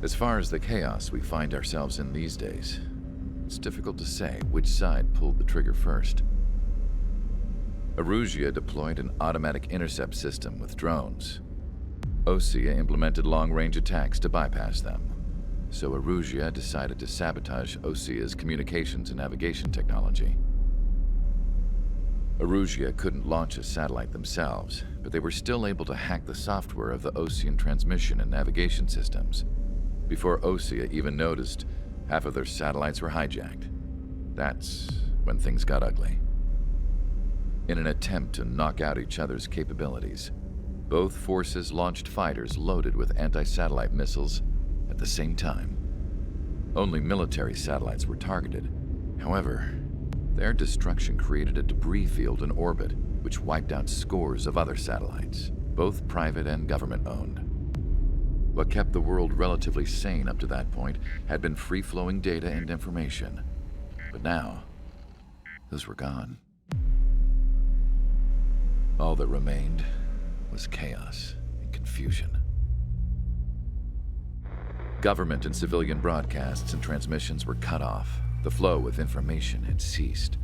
As far as the chaos we find ourselves in these days, it's difficult to say which side pulled the trigger first. Erusia deployed an automatic intercept system with drones. Osea implemented long-range attacks to bypass them. So Erusia decided to sabotage Osea's communications and navigation technology. Erusia couldn't launch a satellite themselves, but they were still able to hack the software of the Osean transmission and navigation systems. Before Osea even noticed, half of their satellites were hijacked. That's when things got ugly. In an attempt to knock out each other's capabilities, both forces launched fighters loaded with anti-satellite missiles at the same time. Only military satellites were targeted. However, their destruction created a debris field in orbit, which wiped out scores of other satellites, both private and government-owned. What kept the world relatively sane up to that point had been free-flowing data and information. But now, those were gone. All that remained was chaos and confusion. Government and civilian broadcasts and transmissions were cut off. The flow of information had ceased.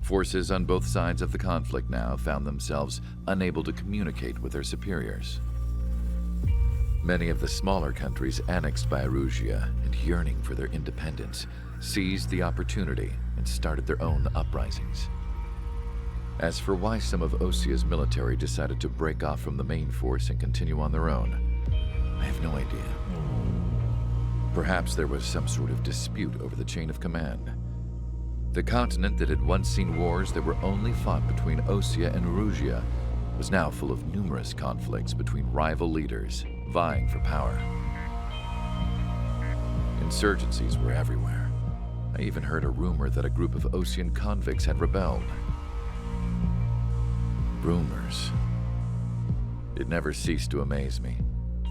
Forces on both sides of the conflict now found themselves unable to communicate with their superiors. Many of the smaller countries annexed by Erusia and yearning for their independence seized the opportunity and started their own uprisings. As for why some of Osea's military decided to break off from the main force and continue on their own, I have no idea. Perhaps there was some sort of dispute over the chain of command. The continent that had once seen wars that were only fought between Osea and Erusia was now full of numerous conflicts between rival leaders vying for power. Insurgencies were everywhere. I even heard a rumor that a group of Osean convicts had rebelled. Rumors. It never ceased to amaze me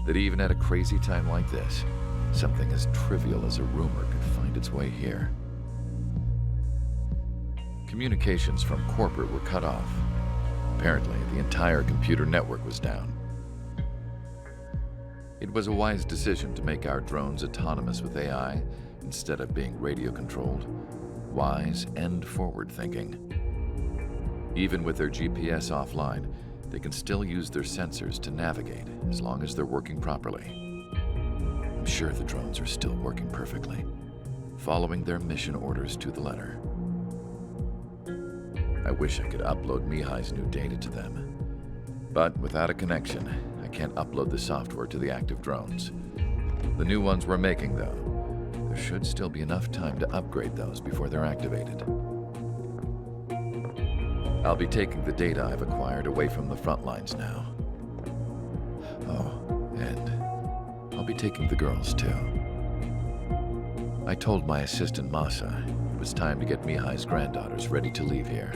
that even at a crazy time like this, something as trivial as a rumor could find its way here. Communications from corporate were cut off. Apparently, the entire computer network was down. It was a wise decision to make our drones autonomous with AI instead of being radio-controlled. Wise and forward-thinking. Even with their GPS offline, they can still use their sensors to navigate as long as they're working properly. I'm sure the drones are still working perfectly, following their mission orders to the letter. I wish I could upload Mihai's new data to them. But without a connection, I can't upload the software to the active drones. The new ones we're making, though, there should still be enough time to upgrade those before they're activated. I'll be taking the data I've acquired away from the front lines now. Oh, and I'll be taking the girls, too. I told my assistant Masa it was time to get Mihai's granddaughters ready to leave here.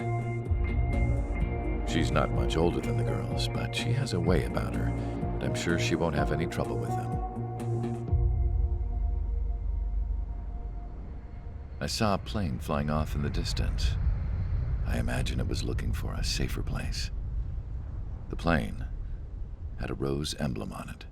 She's not much older than the girls, but she has a way about her, and I'm sure she won't have any trouble with them. I saw a plane flying off in the distance. I imagine it was looking for a safer place. The plane had a rose emblem on it.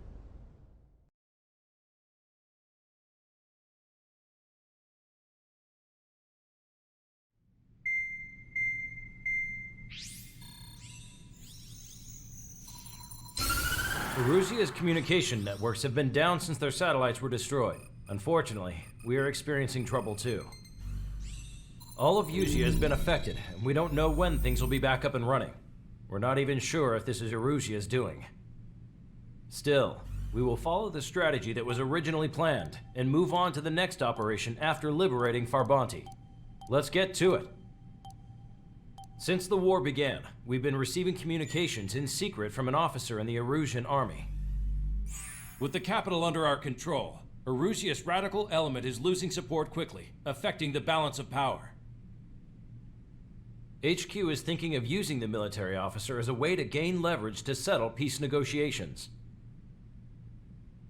Erusia's communication networks have been down since their satellites were destroyed. Unfortunately, we are experiencing trouble too. All of Erusia has been affected, and we don't know when things will be back up and running. We're not even sure if this is Erusia's doing. Still, we will follow the strategy that was originally planned and move on to the next operation after liberating Farbanti. Let's get to it. Since the war began, we've been receiving communications in secret from an officer in the Erusian army. With the capital under our control, Erusia's radical element is losing support quickly, affecting the balance of power. HQ is thinking of using the military officer as a way to gain leverage to settle peace negotiations.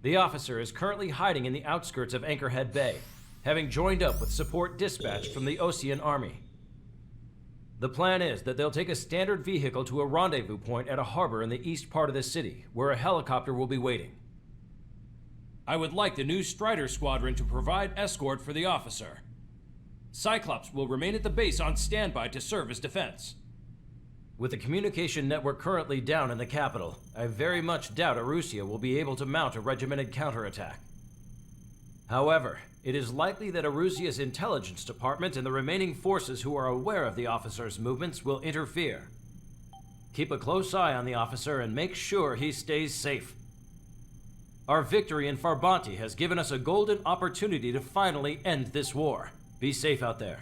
The officer is currently hiding in the outskirts of Anchorhead Bay, having joined up with support dispatched from the Osean army. The plan is that they'll take a standard vehicle to a rendezvous point at a harbor in the east part of the city, where a helicopter will be waiting. I would like the new Strider Squadron to provide escort for the officer. Cyclops will remain at the base on standby to serve as defense. With the communication network currently down in the capital, I very much doubt Arusea will be able to mount a regimented counterattack. However, it is likely that Arusea's intelligence department and the remaining forces who are aware of the officer's movements will interfere. Keep a close eye on the officer and make sure he stays safe. Our victory in Farbanti has given us a golden opportunity to finally end this war. Be safe out there.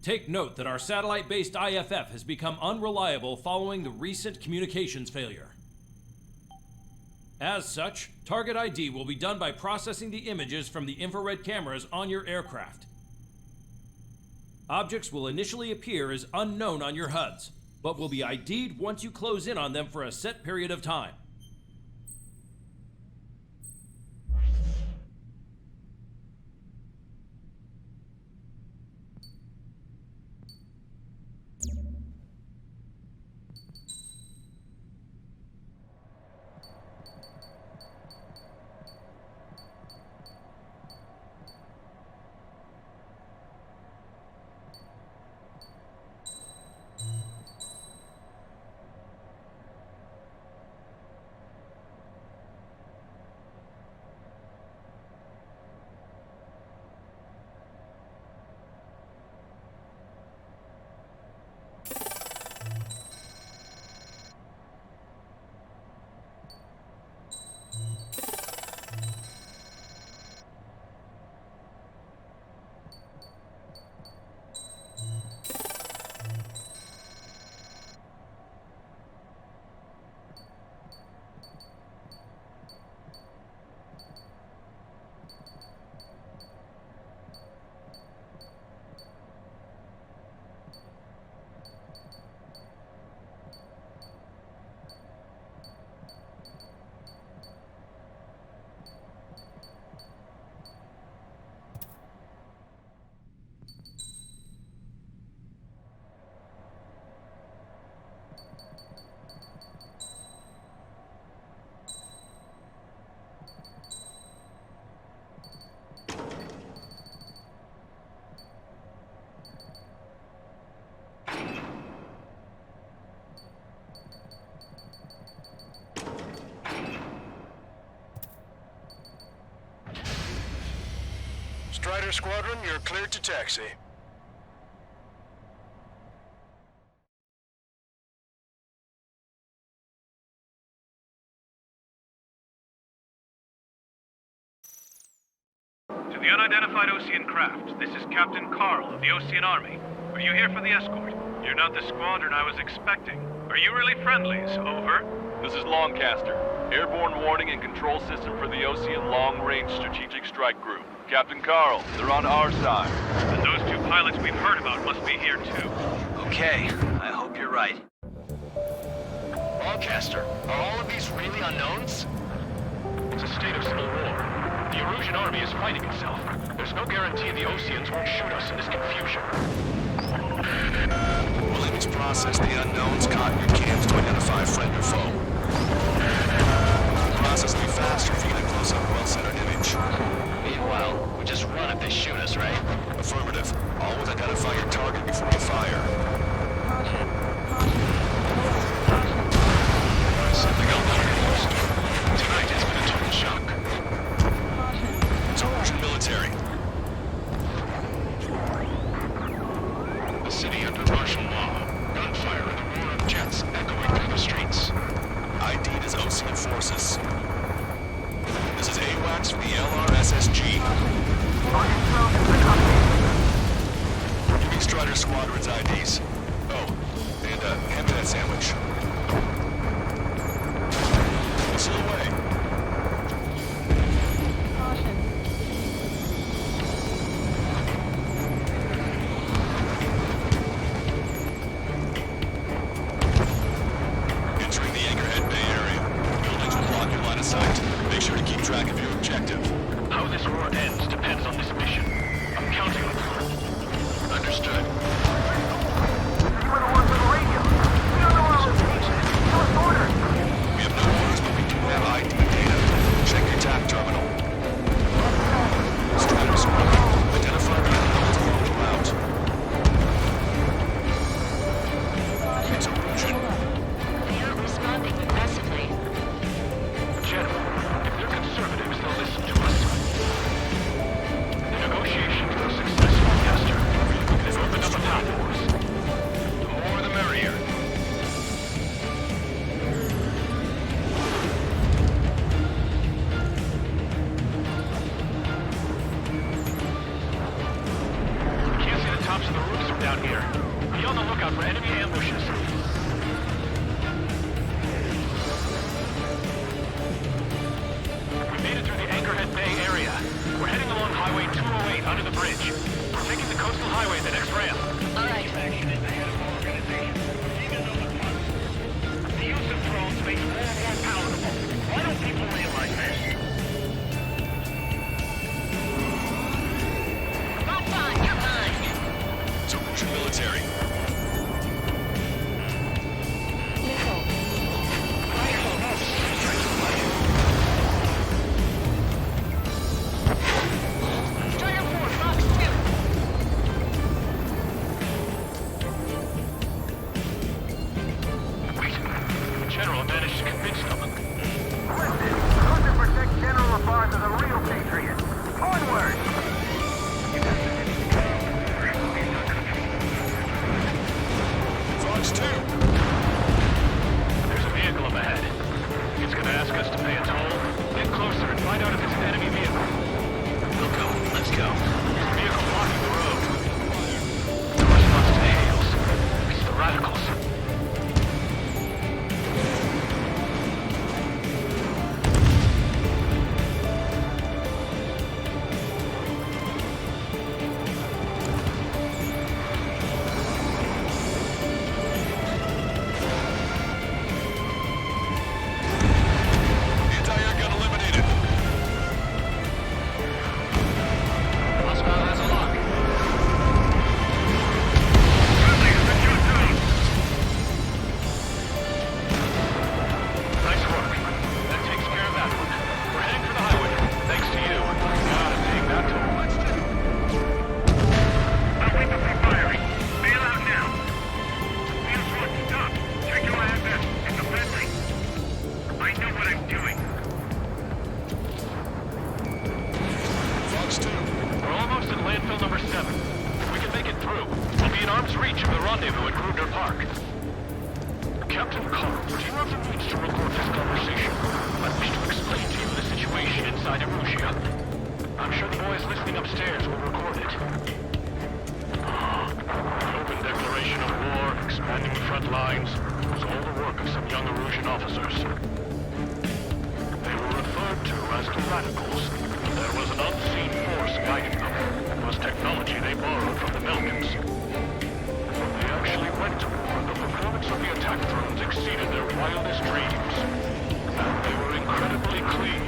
Take note that our satellite-based IFF has become unreliable following the recent communications failure. As such, target ID will be done by processing the images from the infrared cameras on your aircraft. Objects will initially appear as unknown on your HUDs, but will be ID'd once you close in on them for a set period of time. Strider Squadron, you're cleared to taxi. To the unidentified Osean craft, this is Captain Carl of the Osean Army. Are you here for the escort? You're not the squadron I was expecting. Are you really friendlies? Over. This is Longcaster. Airborne warning and control system for the Osean Long-Range Strategic Strike Group. Captain Carl, they're on our side. And those two pilots we've heard about must be here too. Okay, I hope you're right. Longcaster, are all of these really unknowns? It's a state of civil war. The Erusian army is fighting itself. There's no guarantee the Oseans won't shoot us in this confusion. Williams process the unknowns caught in your cams to identify friend or foe. Process will be faster if you get a close-up, well-centered image. Meanwhile, we just run if they shoot us, right? Affirmative. Always identify your target before you fire. Something else introduced. Tonight has been a total shock. It's Erusian military. The city under martial law. Gunfire and the roar of jets echoing through the streets. path of the real patriots. Onward! Fox 2. There's a vehicle up ahead. It's gonna ask us to pay a toll. Get closer and find out if it's an enemy vehicle. We'll go. Let's go. There's a vehicle blocking the road. The response to the hails. It's the radicals. Anti-air gun eliminated. Hostile has a lock. Nice work. That takes care of that one. We're heading for the highway. Thanks to you. God, I'm paying that toll. I'll wait for firing. Bail out now. Feel free to stop. Check your IFS. It's a friendly. I know what I'm doing. Fox 2. We're almost at landfill number 7. If we can make it through, we'll be in arm's reach of the rendezvous at Gruner Park. Captain Carl, do you have the means to record this conversation? I wish to explain to you the situation inside Erusia. I'm sure the boys listening upstairs will record it. The open declaration of war, expanding the front lines, was all the work of some young Erusian officers. They were referred to as the radicals. There was an unseen force guiding them. It was technology they borrowed from the Milkins. When they actually went to war, the performance of the attack drones exceeded their wildest dreams. And they were incredibly clean,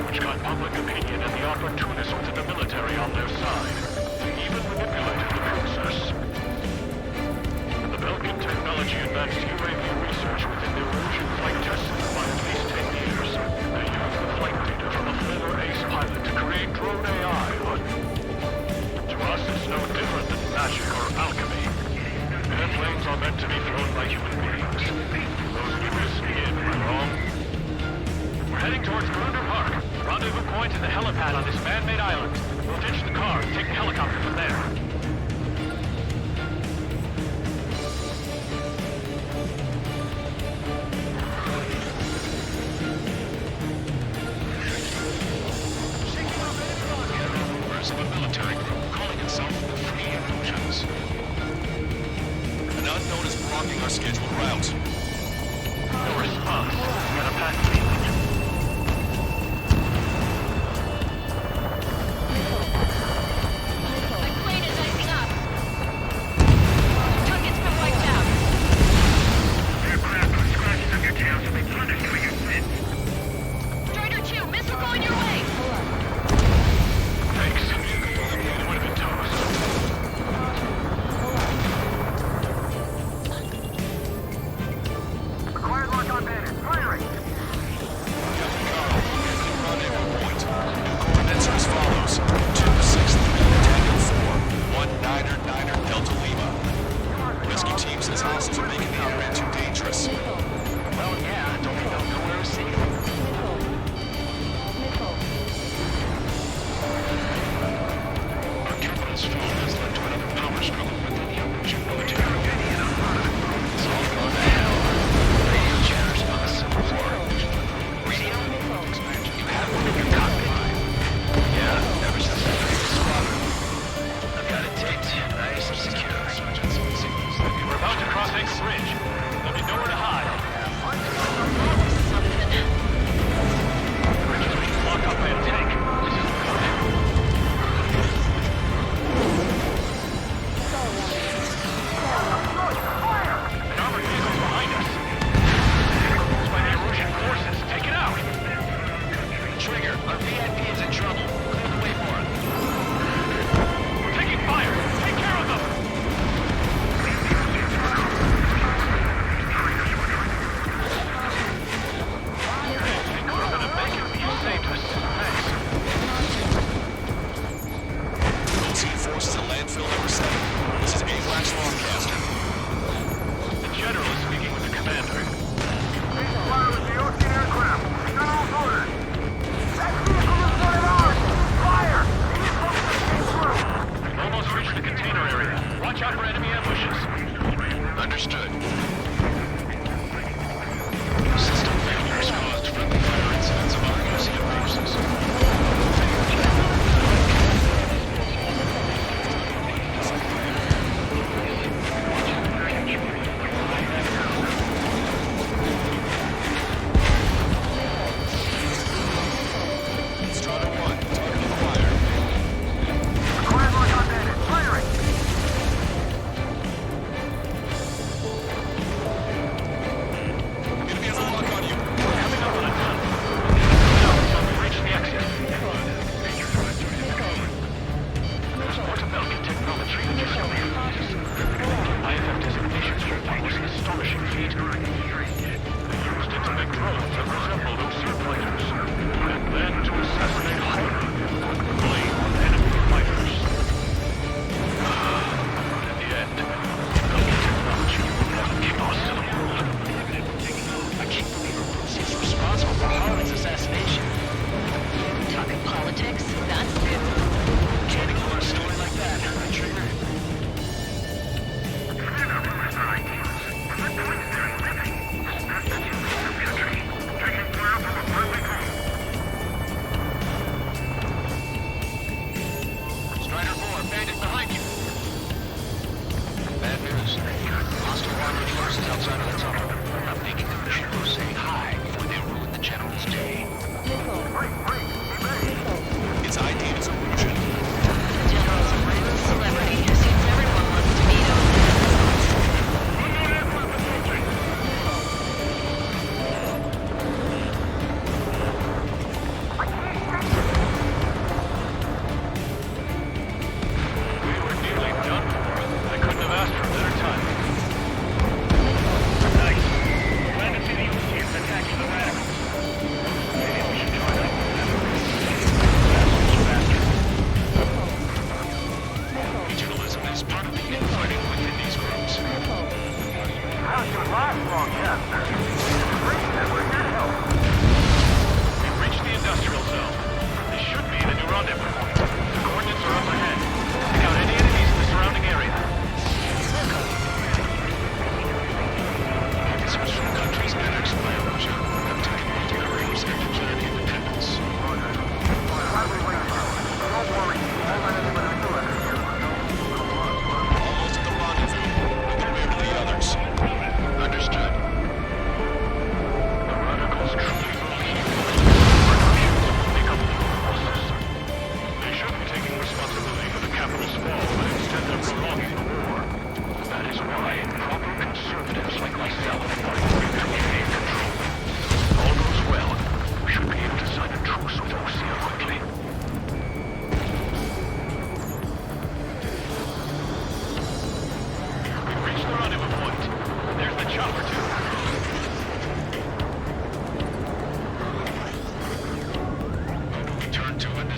which got public opinion and the opportunists within the military on their side. They even manipulated the process. When the Belgian technology advanced UAV research within the Erusian flight test system by at least 10 years. They used the flight data from a former ace pilot to create drone AI, but to us it's no different than magic or alchemy. Airplanes are meant to be flown by human beings. Those newest begin, am I wrong? We're heading towards Gruner Park. Rendezvous point is the helipad on this man-made island. We'll ditch the car and take the helicopter from there. Members of a military group calling itself the Free Erusians. An unknown is blocking our scheduled route. No response. Gotta pass the My plane is icing up. Target's been wiped out. aircraft with scratches on your tails will be punished for your sins. Strider 2, missile going your way. Thanks. It would have been toast. Acquired lock on bandit. Firing!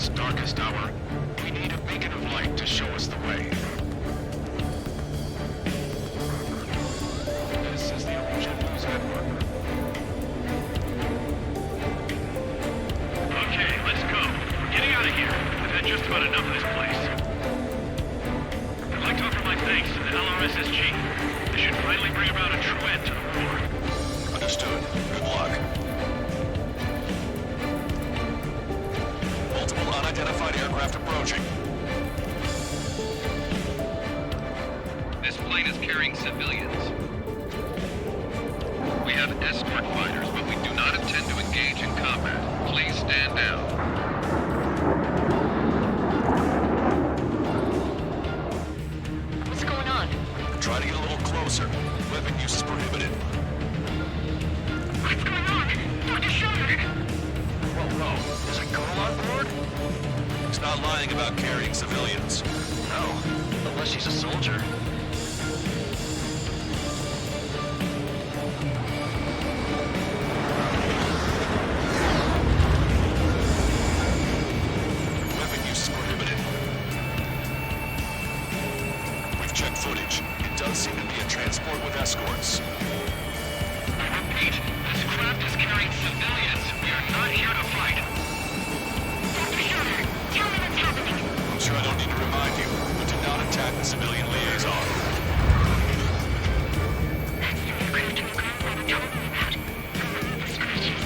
this darkest hour, we need a beacon of light to show us the way. This is the Erosion News Network. Okay, let's go. We're getting out of here. I've had just about enough of this place. I'd like to offer my thanks to the LRSSG. This should finally bring about a true end to the war. Understood. Good luck. Multiple unidentified aircraft approaching. This plane is carrying civilians. We have escort fighters, but we do not intend to engage in combat. Please stand down. What's going on? Try to get a little closer. Weapon use is prohibited. What's going on? Dr. Schiller! Whoa. There's a girl on board? He's not lying about carrying civilians. No, unless she's a soldier. Weapon use is prohibited. We've checked footage. It does seem to be a transport with escorts. I repeat, this craft is carrying civilians. We are not here to fight. Dr. Schiller, tell me what's happening. I'm sure I don't need to remind you, but do not attack the civilian liaison. That's the aircraft you got by the tunnel about. The scratches.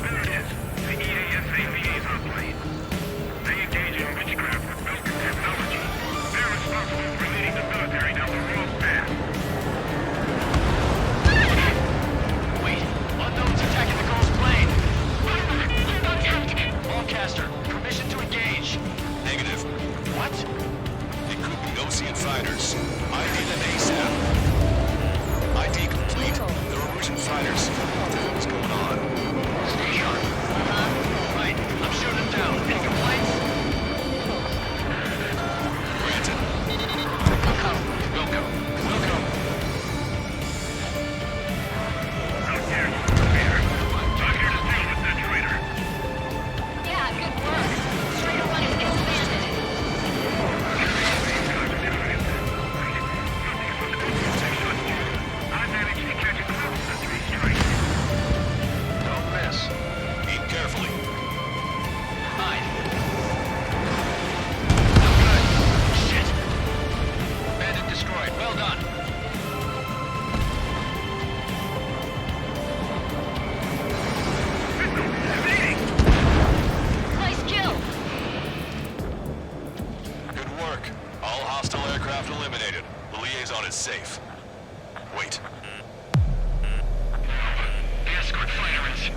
There it is. The EASA liaison plane. They engage in witchcraft with Belkin technology. They're responsible for leading the military down the wrong path. Wait, unknown's attacking the girl's plane. Contact. Lancaster, permission to engage. Negative. What? It could be Ocean fighters. ID them ASAP. ID complete. They're Erosion fighters. What the hell is going on? Stay sharp. Right, I'm shooting him down. Any complaints? Granted. Welcome. Out here. Here. I'm here to deal with that traitor. Yeah, good work. Straight one is expanded. I managed to catch a glimpse of 3 strikes. Don't miss. Aim carefully. Fine. No good. Shit. Bandit destroyed. Well done. Nice kill. Good work. All hostile aircraft eliminated. The liaison is safe. Wait. The escort fighter is...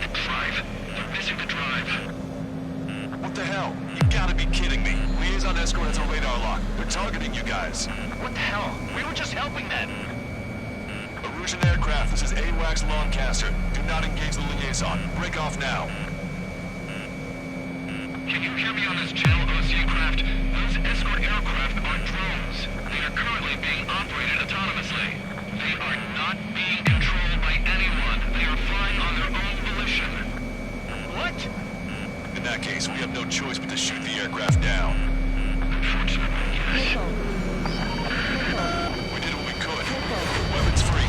The drive. They're missing the drive. What the hell? You gotta be kidding me. Liaison escort has a radar lock. They're targeting you guys. What the hell? We were just helping them. Erosion aircraft, this is AWACS Lancaster. Do not engage the liaison. Break off now. Can you hear me on this channel, OC craft? Those escort aircraft are drones. They are currently being operated autonomously. They are not being controlled by anyone. They are flying on their own volition. What? In that case, we have no choice but to shoot the aircraft down. Unfortunately, yes. We did what we could. Weapons free.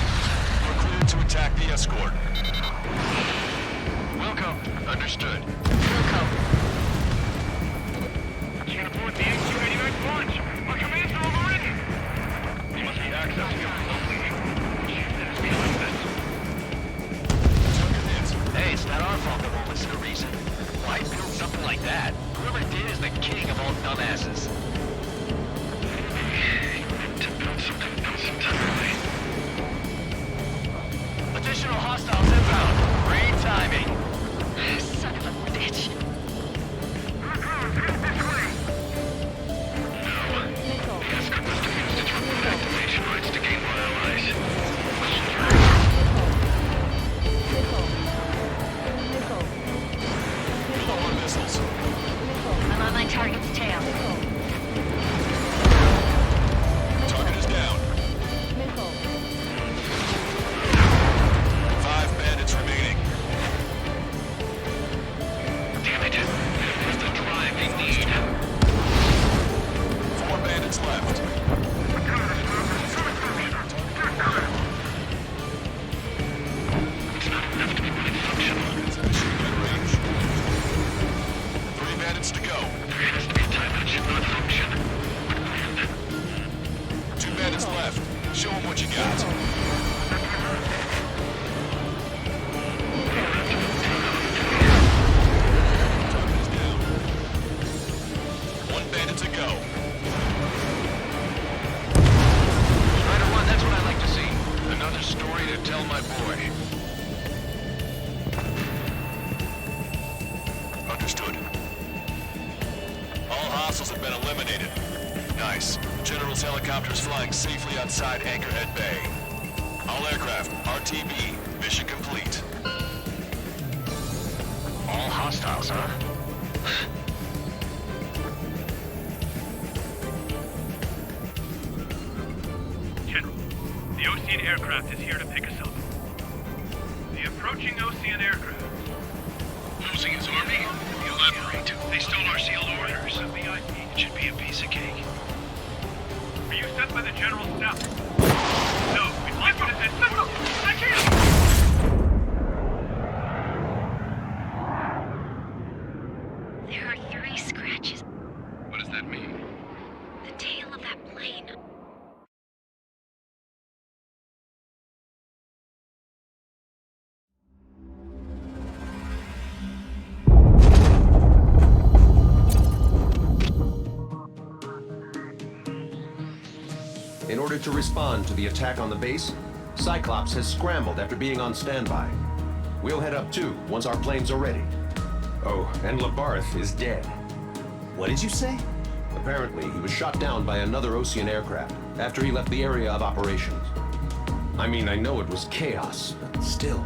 We're cleared to attack the escort. Welcome. Understood. Can't afford the HQ-89 launch. Our commands are overridden. They must be accessing it remotely. It's beyond this. Hey, it's not our fault they won't listen to reason. Why build something like that? Whoever did is the king of all dumbasses. To build something else entirely. Additional hostiles inbound. Great timing. Son of a bitch. The escort must have used its remote activation rights to gain more allies. Lower missiles. I'm on my target's tail. Rebels helicopters flying safely outside Anchorhead Bay. All aircraft, RTB, mission complete. All hostiles, huh? General, the Ocean aircraft is here to pick us up. The approaching Ocean aircraft. Losing his army? Elaborate. They stole our sealed orders. It should be a piece of cake. Are you sent by the General's staff? No, we'd like you to send... I can't! There are 3 scratches. What does that mean? The tail of that plane. In order to respond to the attack on the base, Cyclops has scrambled after being on standby. We'll head up too, once our planes are ready. Oh, and Labarth is dead. What did you say? Apparently, he was shot down by another Ocean aircraft after he left the area of operations. I mean, I know it was chaos, but still.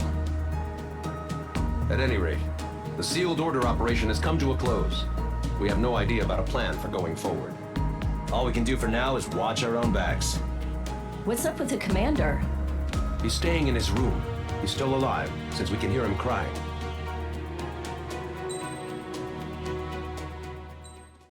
At any rate, the sealed order operation has come to a close. We have no idea about a plan for going forward. All we can do for now is watch our own backs. What's up with the commander? He's staying in his room. He's still alive, since we can hear him crying.